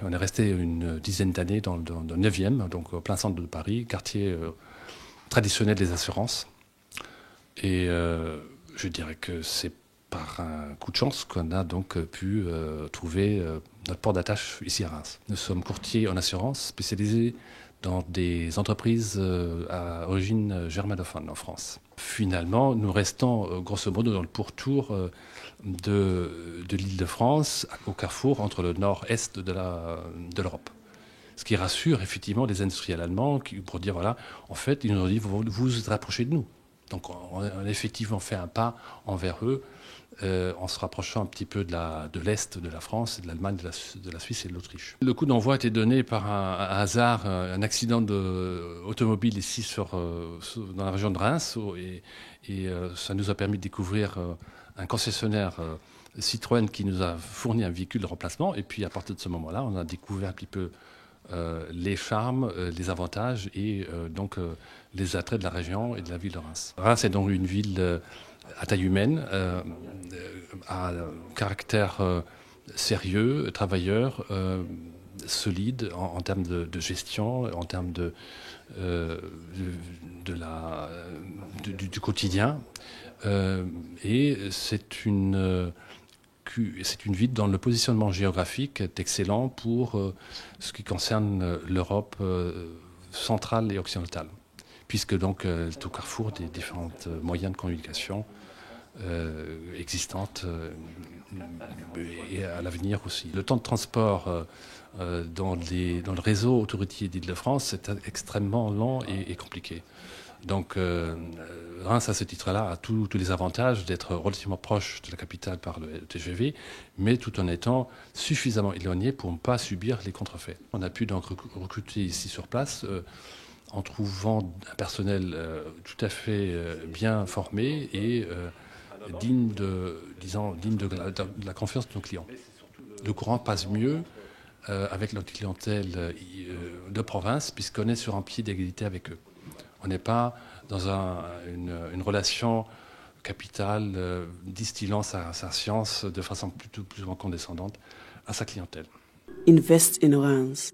On est resté une dizaine d'années dans le 9e, donc au plein centre de Paris, quartier traditionnel des assurances. Et je dirais que c'est par un coup de chance qu'on a donc pu trouver notre port d'attache ici à Reims. Nous sommes courtiers en assurance spécialisés dans des entreprises à origine germanophone en France. Finalement, nous restons grosso modo dans le pourtour de l'Île-de-France, au carrefour entre le nord-est de l'Europe. Ce qui rassure effectivement les industriels allemands pour dire voilà, en fait, ils nous ont dit vous vous rapprochez de nous. Donc on a effectivement fait un pas envers eux en se rapprochant un petit peu de l'Est de la France, de l'Allemagne, de la Suisse et de l'Autriche. Le coup d'envoi a été donné par un hasard, un accident automobile ici dans la région de Reims et ça nous a permis de découvrir un concessionnaire Citroën qui nous a fourni un véhicule de remplacement et puis à partir de ce moment-là, on a découvert un petit peu les charmes, les avantages et donc les attraits de la région et de la ville de Reims. Reims est donc une ville à taille humaine, à caractère sérieux, travailleur, solide en termes de gestion, en termes du quotidien. Et c'est une ville dont le positionnement géographique est excellent pour ce qui concerne l'Europe centrale et occidentale, puisque donc est au carrefour des différents moyens de communication existantes et à l'avenir aussi. Le temps de transport dans le réseau autoroutier d'Île-de-France est extrêmement lent et compliqué. Donc Reims, à ce titre-là, a tous les avantages d'être relativement proche de la capitale par le TGV, mais tout en étant suffisamment éloigné pour ne pas subir les contrefaits. On a pu donc recruter ici sur place en trouvant un personnel tout à fait bien formé et digne de la confiance de nos clients. Le courant passe mieux avec notre clientèle de province puisqu'on est sur un pied d'égalité avec eux. On n'est pas dans une relation capitale distillant sa science de façon plus ou moins condescendante à sa clientèle. Invest in Reims.